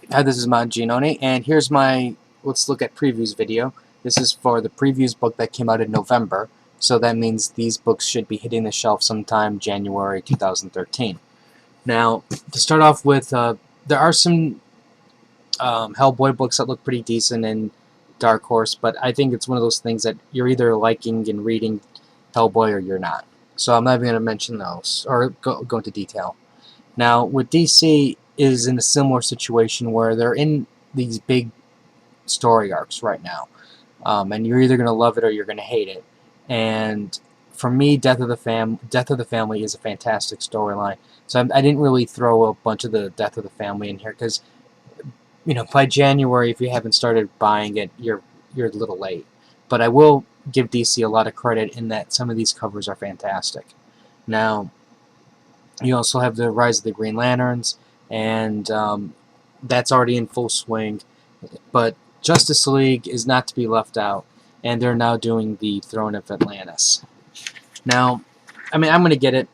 Hi, this is Mount Giannone, and here's my let's look at previews video. This is for the previews book that came out in November, so that means these books should be hitting the shelf sometime January 2013. Now, to start off with, there are some Hellboy books that look pretty decent in Dark Horse, but I think it's one of those things that you're either liking and reading Hellboy or you're not. So I'm not even going to mention those or go into detail. Now, with DC is in a similar situation where they're in these big story arcs right now, and you're either going to love it or you're going to hate it. And for me, Death of the Family is a fantastic storyline. So I didn't really throw a bunch of the Death of the Family in here because by January, if you haven't started buying it, you're a little late. But I will give DC a lot of credit in that some of these covers are fantastic. Now, you also have the Rise of the Green Lanterns, and that's already in full swing. But Justice League is not to be left out, and they're now doing the Throne of Atlantis. Now, I'm going to get it.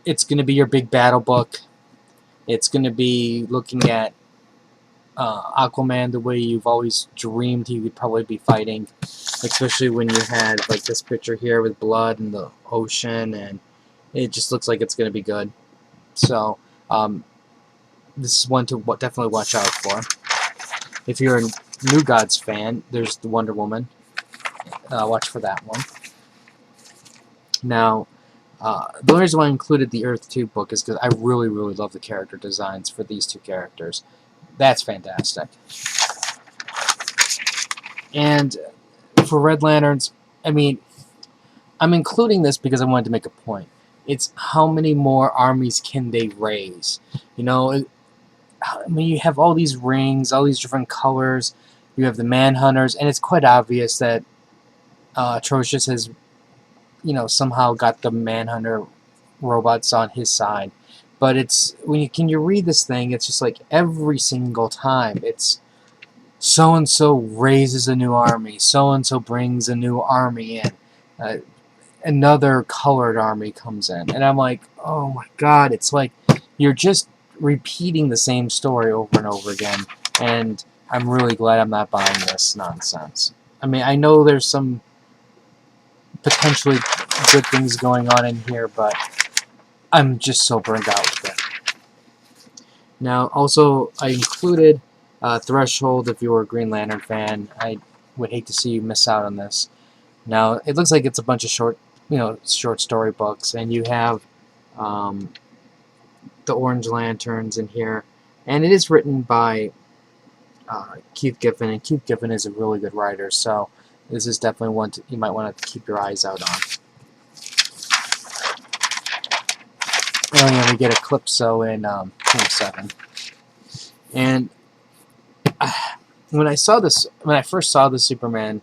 It's going to be your big battle book. It's going to be looking at Aquaman the way you've always dreamed he would probably be fighting, especially when you had like this picture here with blood in the ocean, and it just looks like it's going to be good. So, this is one to definitely watch out for. If you're a New Gods fan, there's the Wonder Woman. Watch for that one. Now, the only reason why I included the Earth 2 book is because I really, really love the character designs for these two characters. That's fantastic. And for Red Lanterns, I'm including this because I wanted to make a point. It's how many more armies can they raise? You have all these rings, all these different colors. You have the Manhunters, and it's quite obvious that Atrocious has, somehow got the Manhunter robots on his side. But it's when you read this thing, it's just like every single time it's so and so raises a new army, so and so brings a new army in, another colored army comes in, and I'm like, oh my god, it's like you're just repeating the same story over and over again, and I'm really glad I'm not buying this nonsense. I know there's some potentially good things going on in here, but I'm just so burned out with it. Now, also, I included Threshold if you were a Green Lantern fan. I would hate to see you miss out on this. Now, it looks like it's a bunch of short story books, and you have the Orange Lanterns in here, and it is written by Keith Giffen, and Keith Giffen is a really good writer, so this is definitely one you might want to keep your eyes out on. And then we get Eclipso in 27. And when I first saw the Superman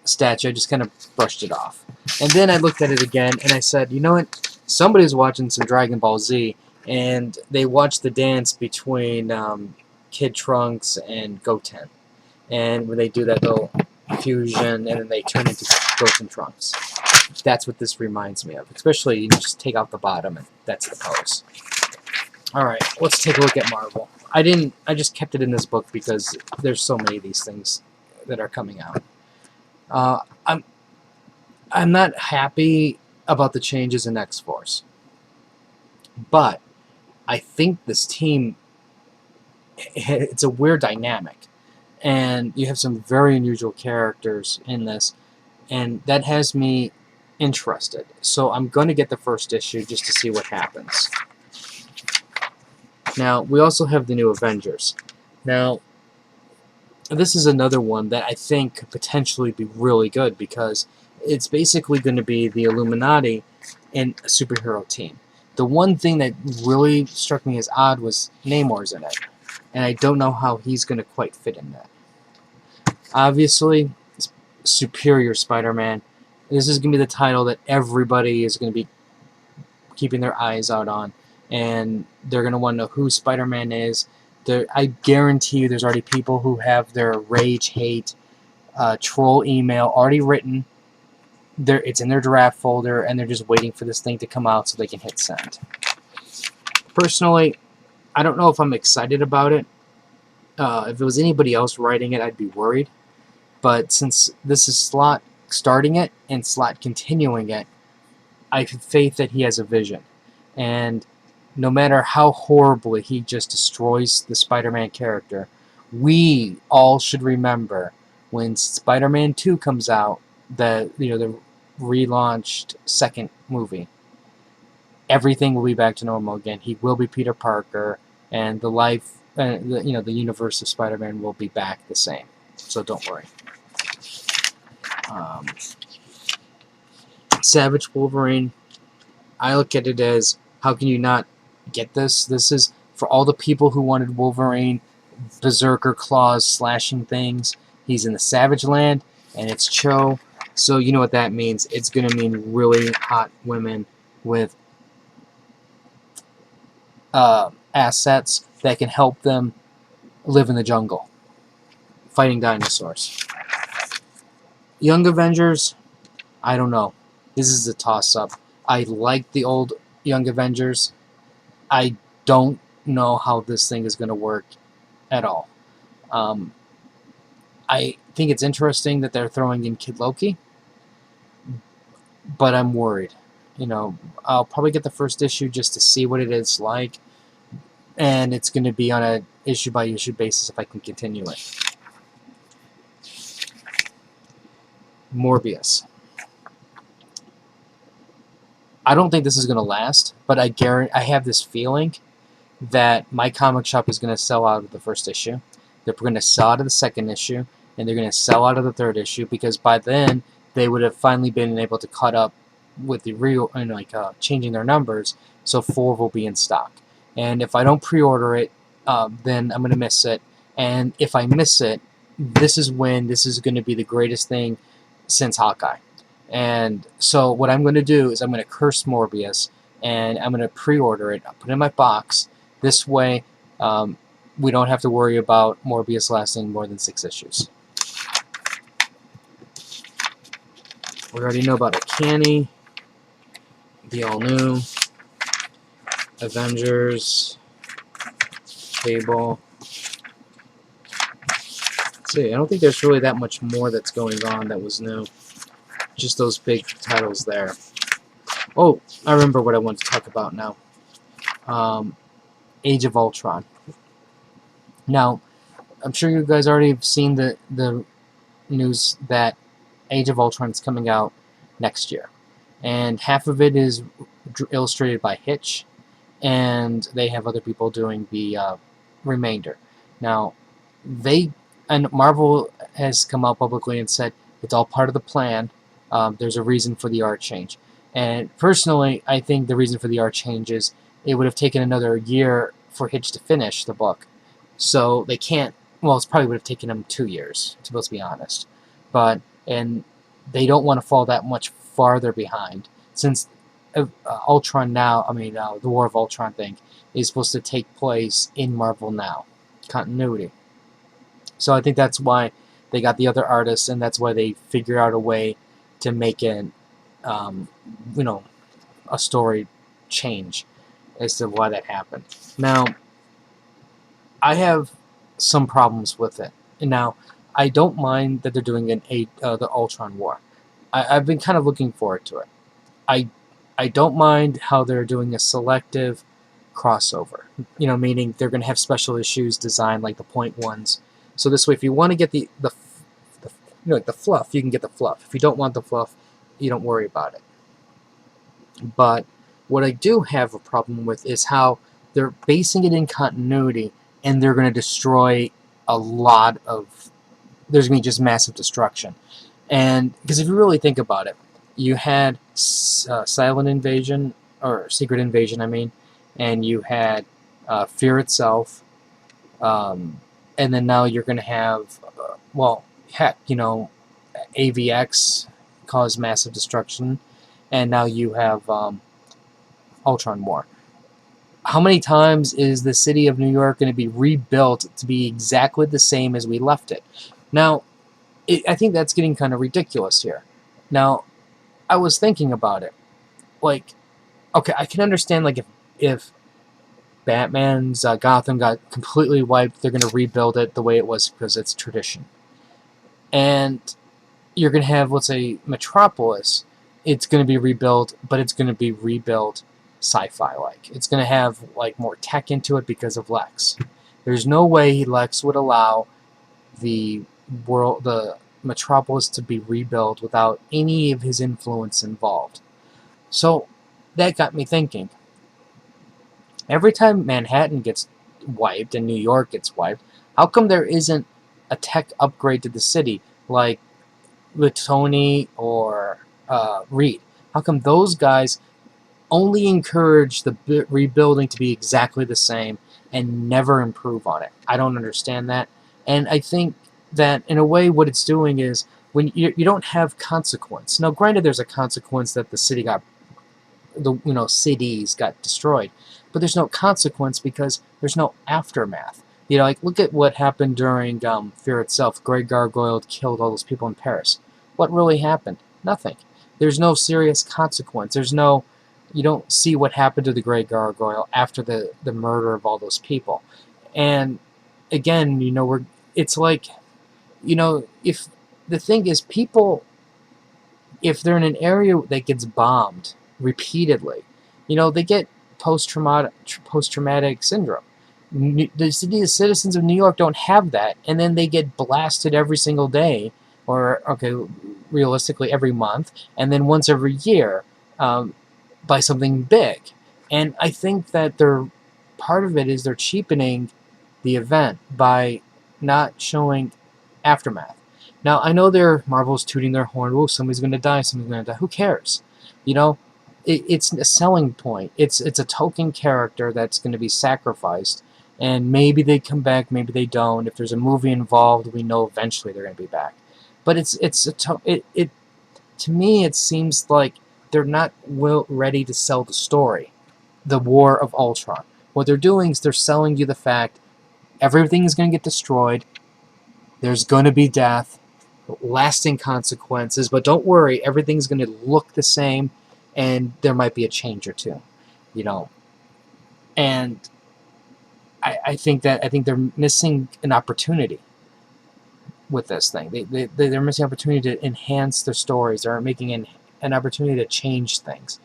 statue, I just kind of brushed it off. And then I looked at it again, and I said, you know what? Somebody's watching some Dragon Ball Z, and they watched the dance between Kid Trunks and Goten. And when they do that little fusion, and then they turn into Goten Trunks. That's what this reminds me of. Especially, you just take out the bottom, and that's the pose. Alright, let's take a look at Marvel. I just kept it in this book because there's so many of these things that are coming out. I'm not happy about the changes in X-Force, but I think this team, it's a weird dynamic, and you have some very unusual characters in this, and that has me interested. So I'm going to get the first issue just to see what happens. Now, we also have the new Avengers. Now, this is another one that I think could potentially be really good because it's basically going to be the Illuminati and a superhero team. The one thing that really struck me as odd was Namor's in it, and I don't know how he's going to quite fit in that. Obviously, Superior Spider-Man. This is going to be the title that everybody is going to be keeping their eyes out on, and they're going to want to know who Spider-Man is. I guarantee you there's already people who have their rage, hate, troll email already written. It's in their draft folder, and they're just waiting for this thing to come out so they can hit send. Personally, I don't know if I'm excited about it, If it was anybody else writing it, I'd be worried. But since this is Slott starting it and Slott continuing it, I have faith that he has a vision. And no matter how horribly he just destroys the Spider-Man character, we all should remember when Spider-Man 2 comes out, the relaunched second movie, everything will be back to normal again. He will be Peter Parker, and the universe of Spider-Man will be back the same. So don't worry. Savage Wolverine, I look at it as, how can you not get this? This is for all the people who wanted Wolverine, berserker claws slashing things. He's in the Savage Land, and it's Cho. So you know what that means. It's going to mean really hot women with assets that can help them live in the jungle, fighting dinosaurs. Young Avengers, I don't know. This is a toss-up. I like the old Young Avengers. I don't know how this thing is going to work at all. I think it's interesting that they're throwing in Kid Loki, but I'm worried. I'll probably get the first issue just to see what it is like, and it's going to be on a issue-by-issue basis if I can continue it. Morbius. I don't think this is going to last, but I have this feeling that my comic shop is going to sell out of the first issue. They're going to sell out of the second issue, and they're going to sell out of the third issue, because by then they would have finally been able to cut up with the real, changing their numbers, so 4 will be in stock. And if I don't pre-order it, then I'm going to miss it. And if I miss it, this is when this is going to be the greatest thing since Hawkeye. And so what I'm going to do is I'm going to curse Morbius, and I'm going to pre-order it. I'll put it in my box. This way, we don't have to worry about Morbius lasting more than 6 issues. We already know about Uncanny, the all-new, Avengers, Cable. Let's see, I don't think there's really that much more that's going on that was new. Just those big titles there. Oh, I remember what I want to talk about now. Age of Ultron. Now, I'm sure you guys already have seen the news that Age of Ultron is coming out next year. And half of it is illustrated by Hitch, and they have other people doing the remainder. Now, Marvel has come out publicly and said it's all part of the plan. There's a reason for the art change. And personally, I think the reason for the art change is it would have taken another year for Hitch to finish the book. So they can't, well, it probably would have taken them 2 years, to be honest. And they don't want to fall that much farther behind, since Ultron now, the War of Ultron thing, is supposed to take place in Marvel Now. Continuity. So I think that's why they got the other artists, and that's why they figure out a way to make it, a story change as to why that happened. Now, I have some problems with it. And now, I don't mind that they're doing the Ultron War. I've been kind of looking forward to it. I don't mind how they're doing a selective crossover. Meaning they're going to have special issues designed like the point ones. So this way, if you want to get the fluff, you can get the fluff. If you don't want the fluff, you don't worry about it. But what I do have a problem with is how they're basing it in continuity, and they're going to destroy a lot of... There's going to be just massive destruction. And because if you really think about it, you had Silent Invasion, or Secret Invasion, and you had Fear itself, and then now you're going to have, AVX caused massive destruction, and now you have Ultron War. How many times is the city of New York going to be rebuilt to be exactly the same as we left it? Now, I think that's getting kind of ridiculous here. Now, I was thinking about it. Okay, I can understand, if Batman's Gotham got completely wiped. They're going to rebuild it the way it was because it's tradition. And you're going to have, let's say, Metropolis. It's going to be rebuilt, but it's going to be rebuilt sci-fi-like. It's going to have like more tech into it because of Lex. There's no way Lex would allow the Metropolis to be rebuilt without any of his influence involved. So that got me thinking. Every time Manhattan gets wiped and New York gets wiped, how come there isn't a tech upgrade to the city like with Tony or Reed? How come those guys only encourage the rebuilding to be exactly the same and never improve on it? I don't understand that. And I think that in a way what it's doing is when you don't have consequence. Now granted there's a consequence that the city got cities got destroyed, but there's no consequence because there's no aftermath. Like look at what happened during Fear Itself. Grey Gargoyle killed all those people in Paris. What really happened? Nothing. There's no serious consequence. You don't see what happened to the Grey Gargoyle after the murder of all those people. And again, it's like, if the thing is if they're in an area that gets bombed repeatedly, they get post-traumatic syndrome. The citizens of New York don't have that, and then they get blasted every single day, or realistically every month, and then once every year by something big. And I think that part of it is they're cheapening the event by not showing aftermath. Now, I know Marvel's tooting their horn. Oh, somebody's going to die, somebody's going to die. Who cares? It's a selling point. It's a token character that's going to be sacrificed, and maybe they come back, maybe they don't. If there's a movie involved, we know eventually they're going to be back. But to me, it seems like they're not ready to sell the story, the War of Ultron. What they're doing is they're selling you the fact everything is going to get destroyed. There's going to be death, lasting consequences, but don't worry, everything's going to look the same, and there might be a change or two, And I think they're missing an opportunity with this thing. They're missing an opportunity to enhance their stories. They're making an opportunity to change things.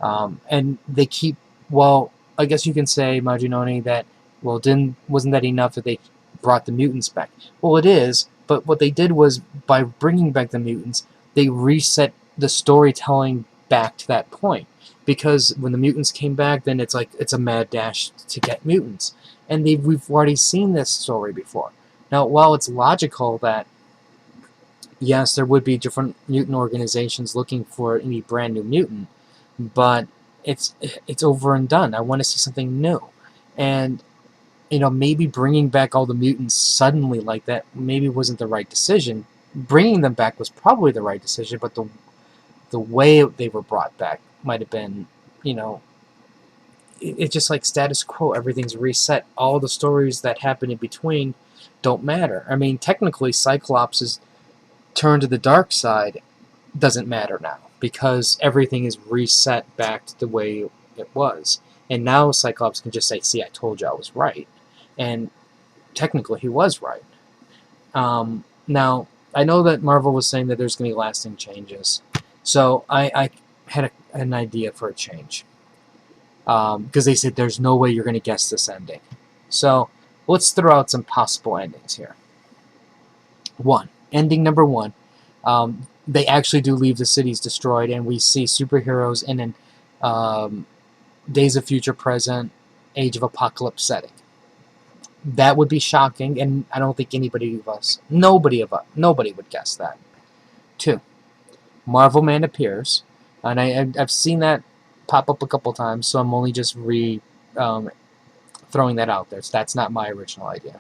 And they keep, I guess you can say, Marginoni, that, wasn't that enough that they brought the mutants back? Well, it is, but what they did was, by bringing back the mutants, they reset the storytelling back to that point. Because when the mutants came back, then it's a mad dash to get mutants. And we've already seen this story before. Now, while it's logical that, yes, there would be different mutant organizations looking for any brand new mutant, but it's over and done. I want to see something new. And maybe bringing back all the mutants suddenly like that maybe wasn't the right decision. Bringing them back was probably the right decision, but the way they were brought back might have been, it's just like status quo. Everything's reset. All the stories that happen in between don't matter. I mean, technically, Cyclops' turn to the dark side doesn't matter now, because everything is reset back to the way it was. And now Cyclops can just say, see, I told you I was right. And technically he was right. Now, I know that Marvel was saying that there's going to be lasting changes. So I had an idea for a change. Because they said there's no way you're going to guess this ending. So let's throw out some possible endings here. Ending number one. They actually do leave the cities destroyed, and we see superheroes in an Days of Future Present, Age of Apocalypse setting. That would be shocking, and I don't think nobody would guess that. 2, Marvel Man appears, and I've seen that pop up a couple times, so I'm only just throwing that out there. So that's not my original idea.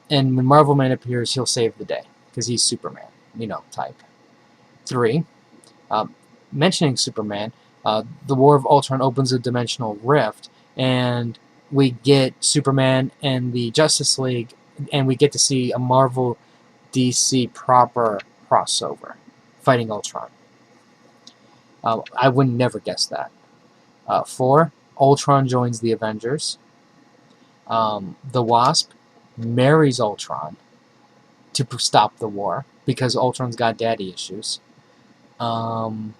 And when Marvel Man appears, he'll save the day, because he's Superman, type. 3, mentioning Superman, the War of Ultron opens a dimensional rift, and we get Superman and the Justice League, and we get to see a Marvel DC proper crossover, fighting Ultron. I would never guess that. 4, Ultron joins the Avengers. The Wasp marries Ultron to stop the war because Ultron's got daddy issues. And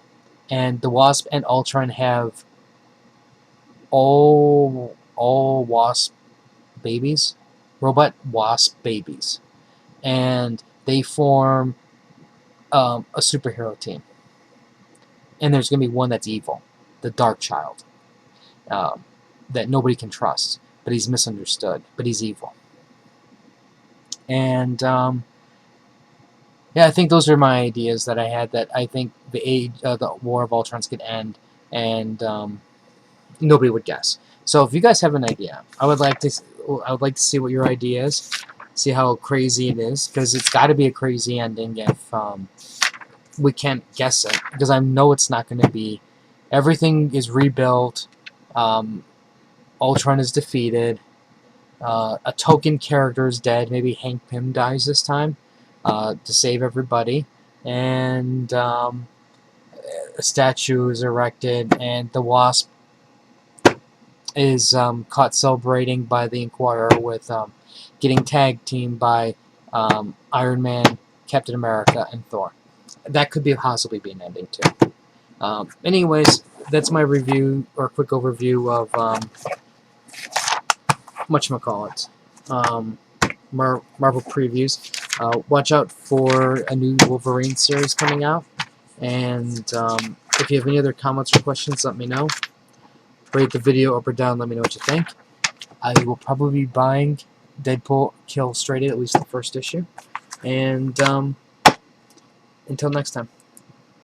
the Wasp and Ultron have all Wasp babies, robot Wasp babies, and they form a superhero team. And there's going to be one that's evil, the Dark Child, that nobody can trust, but he's misunderstood, but he's evil. And yeah, I think those are my ideas that I had. That I think the War of Ultrons could end, and nobody would guess. So if you guys have an idea, I would like to see what your idea is, see how crazy it is, because it's got to be a crazy ending if we can't guess it, because I know it's not going to be. Everything is rebuilt. Ultron is defeated. A token character is dead. Maybe Hank Pym dies this time to save everybody, and a statue is erected, and the Wasp is caught celebrating by the Inquirer with getting tag teamed by Iron Man, Captain America, and Thor. That could possibly be an ending too. Anyways, that's my review or quick overview of whatchamacallit, Marvel previews. Watch out for a new Wolverine series coming out, and if you have any other comments or questions, let me know. Rate the video up or down, let me know what you think. I will probably be buying Deadpool Kill Illustrated, at least the first issue. And until next time.